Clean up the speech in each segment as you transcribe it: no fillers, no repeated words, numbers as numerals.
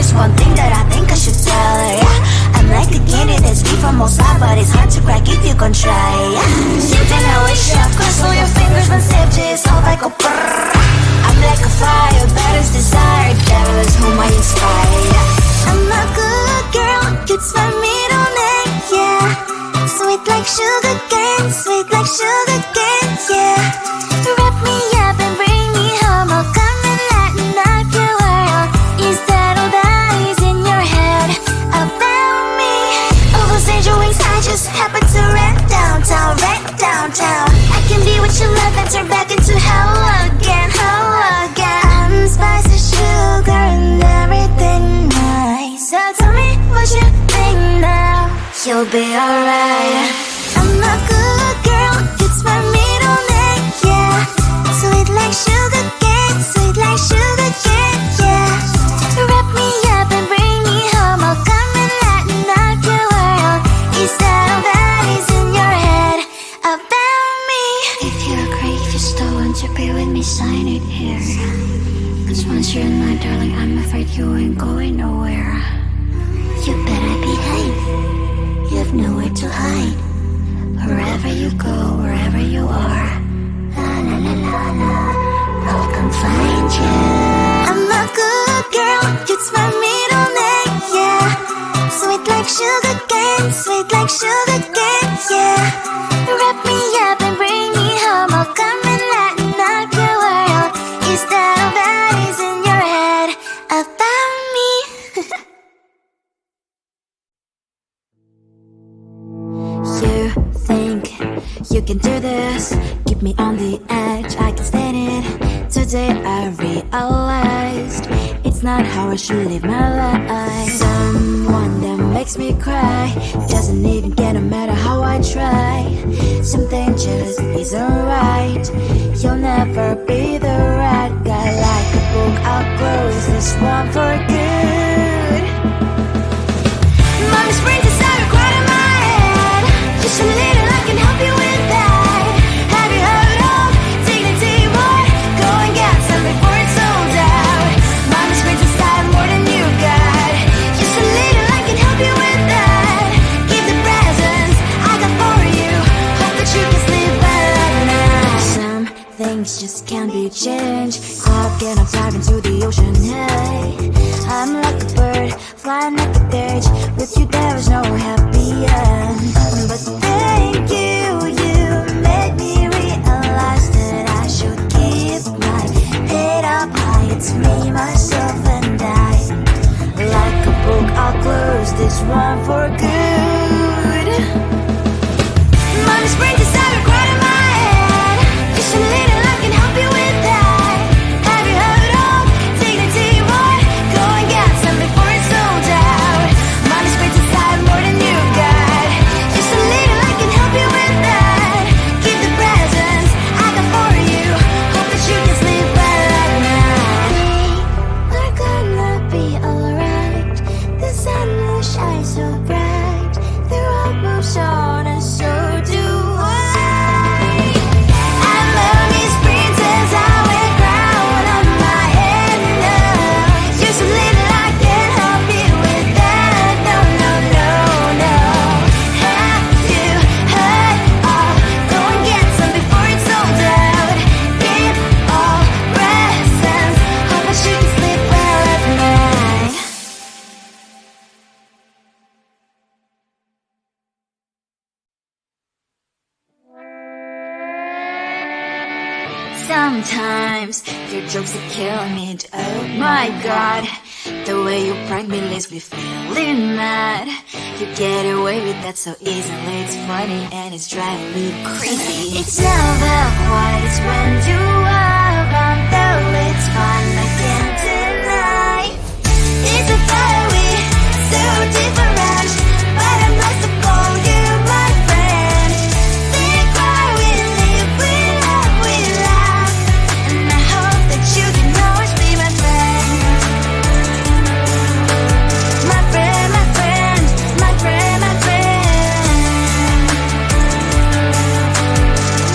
there's one thing that I think I should tell her, yeah. I'm like the candy that's free from outside, but it's hard to crack if you can try, yeah. Something I wish you cross all your fingers when saved is all like a brrrr. I'm like a fire, battles desire, devil is whom I inspire, yeah. I'm a good girl, it's my middle name, yeah. Sweet like sugar cane, sweet like sugar cane, yeah. Wrap me up and bring me home, I'll come and lighten up your world. Is that all that is in your head about me? All those angel wings I just happen to rent downtown, rent downtown. I can be what you love and turn back into hell again, hell again. I'm spicy sugar and everything nice. So tell me what you think now, you'll be alright. I'm a good girl, it's my middle name, yeah. Sweet like sugar cane, sweet like sugar cane, yeah. Wrap me up and bring me home, I'll come and lighten up your world. Is that all that is in your head about me? If you agree, if you still want to be with me, sign it here. Cause once you're in my darling, I'm afraid you ain't going nowhere. You better behave, you have nowhere to hide. Wherever you go, wherever you are, la la la la la, I'll come find you. I'm a good girl, it's my middle name, yeah. Sweet like sugar cane, sweet like sugar cane, yeah. Wrap me up and bring me home, I'll come and lighten up your world. Is that all that is in your head about me? You think you can do this, keep me on the edge, I can stand it. Today I realized it's not how I should live my life. Someone that makes me cry doesn't even get no matter how I try. Something just isn't right, you'll never be the right guy. Like a book, I'll close this one for good. Mommy's brains inside are quite in my head. Just a little, I can help you with that. Have you heard of dignity, boy? Go and get some before it's sold out. Mommy's brains inside more than you got. Just a little, I can help you with that. Give the presents I got for you. Hope that you can sleep well at night. Some things just can't be changed. How can I dive into the ocean? Hey, I'm like a bird, flying like a cage. With you there is no happy end. But thank you, you made me realize that I should keep my head up high. It's me, myself and I. Like a book, I'll close this one for good. Mommy's brains inside are quite in my head. Just a little, I can help you with that. Have you heard of dignity, boy? Go and get some before it's sold out. Mommy's brains inside more than you got. Just a little, I can help you with that. Give the presents I got for you. Hope that you can sleep well at night. We're gonna be alright. The sun will shine so bright. The road moves on and so do I. I love these princess, I wear crown on my head now. Just a little, I can help you with that. No, no, no, no. Have you heard of? Go and get some before it's sold out. Give all presents. Hope that you can sleep well at night. Sometimes your jokes that kill me. Oh my god, the way you prank me leaves me feeling mad. You get away with that so easily. It's funny and it's driving me crazy. It's never quiet when you are around, though it's fun, I can't deny. It's a fire we so different, but I'm lost to call you my friend. Think why we live, we love, we laugh, and I hope that you can always be my friend. My friend, my friend, my friend, my friend.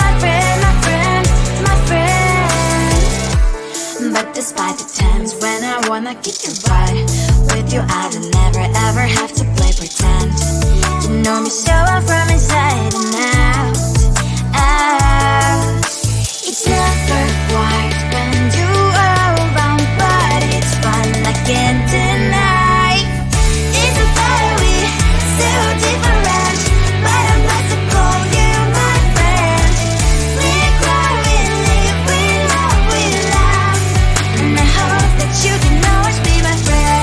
My friend, my friend, my friend. But despite the times when I wanna kick your butt, with you, I don't never ever have to play pretend. You know me so well from inside and out, out. It's never white when you are around, but it's fun, I can't deny. It's a better we, so different, but I'm blessed to call you my friend. We cry, we live, we love, we laugh, and I hope that you can always be my friend.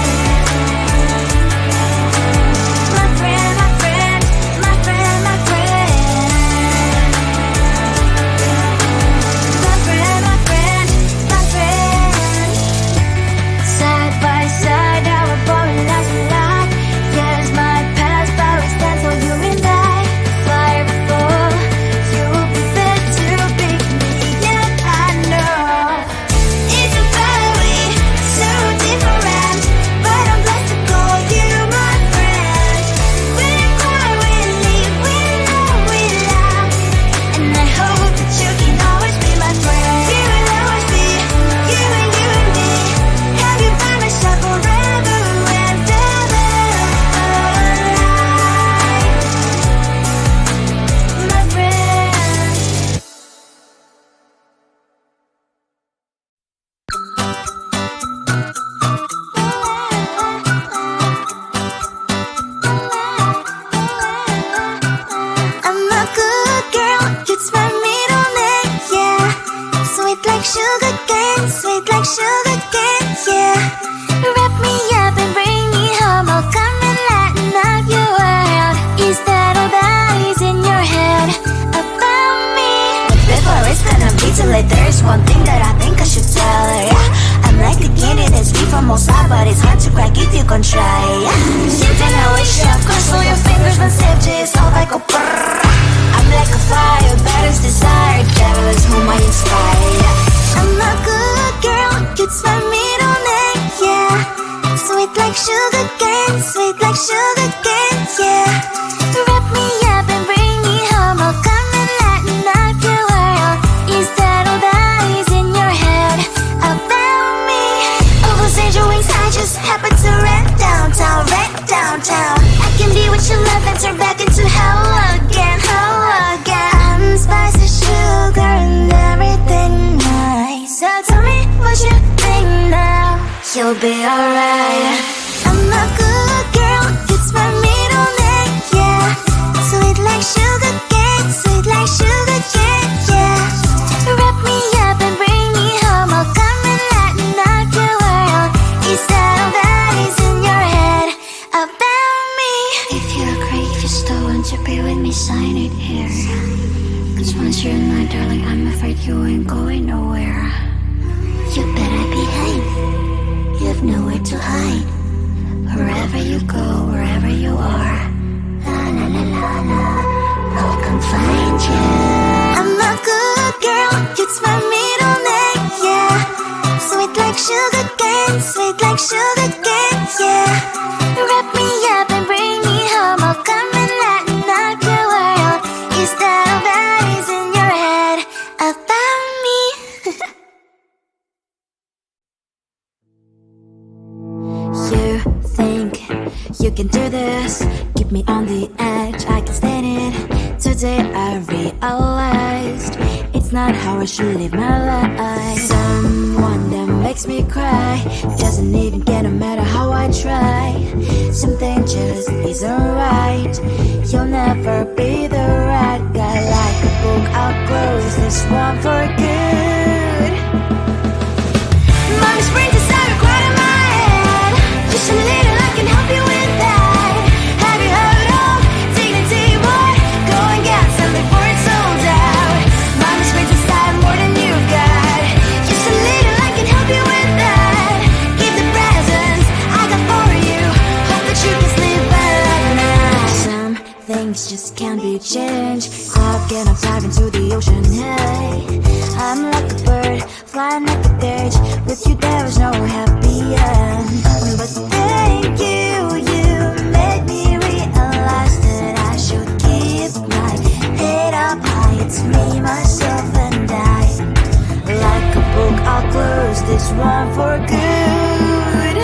My friend, my friend, my friend, my friend. My friend, my friend, my friend. Side by side, our bond lasts a lot. Yes, my past, but we stand so you and I. Fire before you be there to pick me, yeah, I know. It's a family, so different, but I'm blessed to call you my friend. We cry, we live, we love, we laugh, and I hope that you can always be my friend. You will always be, you and me. Have you by my side forever and ever. My friend. I'm a good girl, it's my middle name, yeah. Sweet like sugar cane, sweet like sugar cane, yeah. Wrap me up and bring me home, I'll come and lighten up your world. Is that all that is in your head about me? But before it's gonna be too late, there's one thing that I think I should tell her, yeah. I'm like the candy that's free from outside, but it's hard to crack if you can try, yeah. Something I wish you cross all your fingers when saved is all I go brrrr. I'm like a fire, battles desire, devil is whom I inspire, yeah. I'm a good girl, it's my middle name, yeah. Sweet like sugar cane, sweet like sugar cane, yeah. Wrap me up and bring me home, I'll come and lighten up your world. Is that all that is in your head about me? All those angel wings I just happen to rent downtown, rent downtown. I can be what you love and turn back into hell again, hell again. I'm spicy sugar and everything nice. So tell me what you think now. You'll be alright. I'm a good girl, it's my middle name, yeah. Sweet like sugar cane, sweet like sugar cane, yeah. Wrap me up and bring me home, I'll come and lighten up your world. Is that all that is in your head about me? If you agree, if you still want to be with me, sign it here. Cause once you're in my darling, I'm afraid you ain't going nowhere. You better behave, you have nowhere to hide. Wherever you go, wherever you are, la la la la la, I'll come find you. I'm a good girl, it's my middle name, yeah. Sweet like sugar cane, sweet like sugar cane, yeah. Wrap me up and bring me home, I'll come and lighten up your world. Is that all that is in your head about me? You think you can do this, keep me on the edge, I can stand it. Today I realized it's not how I should live my life. Someone that makes me cry doesn't even get, no matter how I try. Something just isn't right. You'll never be the right guy. Like a book, I'll close this one for good. Mommy springs inside quite in my head. Just a little, I can help you with that. Have you heard of dignity, boy? Go and get something for it's sold out. Mommy springs inside more than you've got. Just a little, I can help you with that. Give the presents I got for you. Hope that you can sleep well at night. Some things just can't be changed. How can I dive into the ocean? Hey, I'm like a bird, flying like a cage. With you there is no happy end. But thank you, you made me realize that I should keep my head up high. It's me, myself and I. Like a book, I'll close this one for good.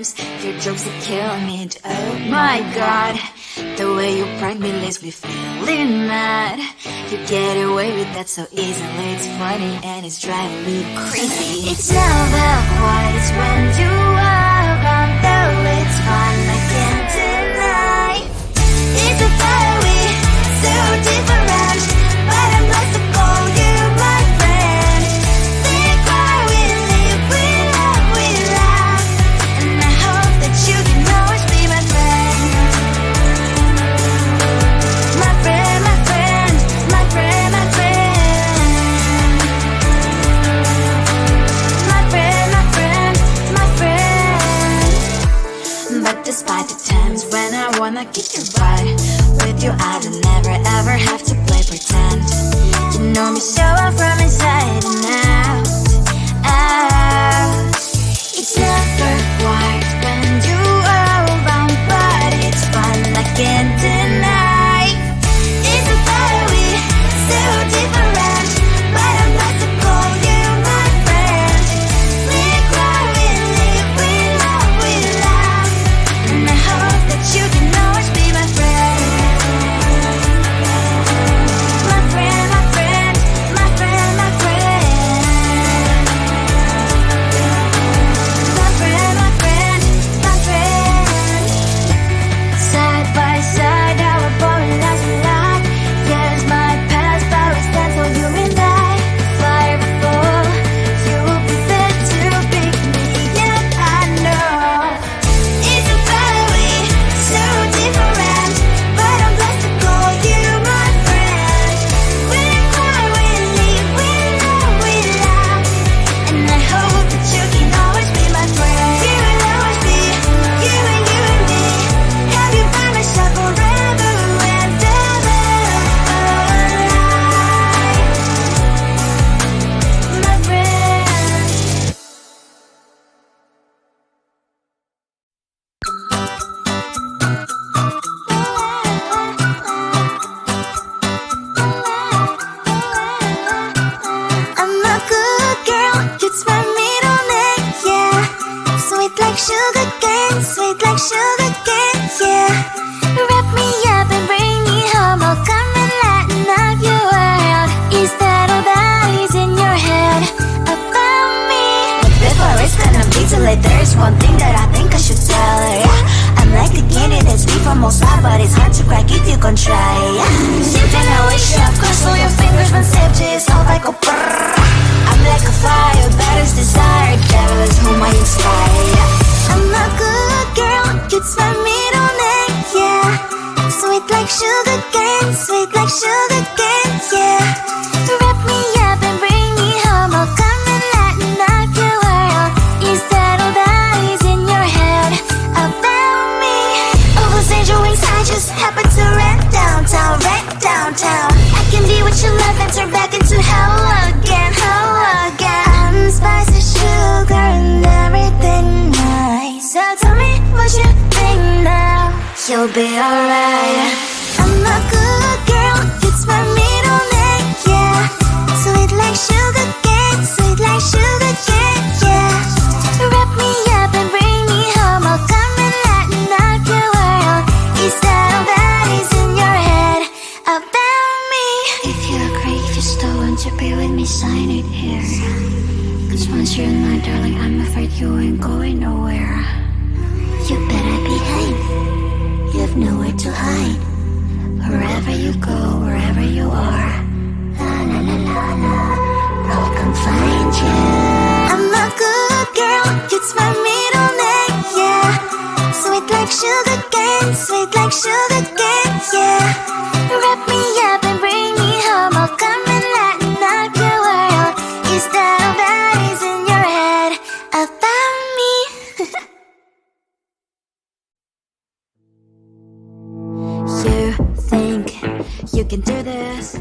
times. Your jokes are killing me. Oh my god, the way you prank me leaves me feeling mad. You get away with that so easily. It's funny and it's driving me crazy. It's never quiet, it's when you are around. Though it's fun, I can't deny. It's a fire we so different, but I'm blessed to call you my friend. We cry, we live, we love, we laugh, and I hope that you can always be my friend. My friend, my friend, my friend, my friend. My friend, my friend, my friend. But despite the times when I wanna kick your butt, with you I don't never ever have to play pretend. You know me so well from inside and out, out. It's never quiet when you are around, but it's fun, I can't deny. It's a fire we so different, but I'm blessed to call you my friend. We cry, we live, we love, we laugh, and I hope that you can always be my friend. My friend, my friend, my friend, my friend. My friend, my friend, my friend. Side by side, our body lasts a lot. Yes, my past, but we stand so you and I. Fire before you will be there to pick me up, I know. It's a fire we so different, but I'm blessed to call you my friend. We cry, we live, we love, we laugh, and I hope that you can always be my friend. You will always be you and me. Have you by my side forever and ever. My friend. I'm a good girl, it's my middle name, yeah. Sweet like sugar cane, sweet like sugar cane, yeah. Wrap me up and bring me home, I'll come and lighten up your world. Is that all that is in your head about me? But before it's gonna be too late, there's one thing that I think I should tell her, yeah. I'm like the candy that's deep from outside, but it's hard to crack if you can try, yeah. Something I wish you have crossed all your fingers when saved you, it's all like a brrrr. I'm like a fire, that is desire, devil is whom I inspire, yeah. I'm a good girl, it's my middle name, yeah. Sweet like sugar cane, sweet like sugar cane, yeah. Wrap me up and bring me home, I'll come and lighten up your world. Is that all that is in your head about me? All those angel wings I just happen to rent downtown, rent downtown. I can be what you love and turn back into hell again, hell again. Spicy sugar and everything nice. So tell me what you think now. You'll be alright. I'm a good girl, it's my middle name, yeah. Sweet like sugar cane, sweet like sugar cane, yeah. Wrap me up and bring me home, I'll come and lighten up your world. Is that all that is in your head about me? If you agree, if you still want to be with me, sign it here. Cause once you're in my darling, I'm afraid you ain't going nowhere. You better behave, you have nowhere to hide. Wherever you go, wherever you are, la la la la la, I'll come find you. I'm a good girl, it's my middle name, yeah. Sweet like sugar cane, sweet like sugar cane, yeah. Wrap me up and bring me home, I'll come and lighten up your world. Is that all that is in your head about me? You think you can do this,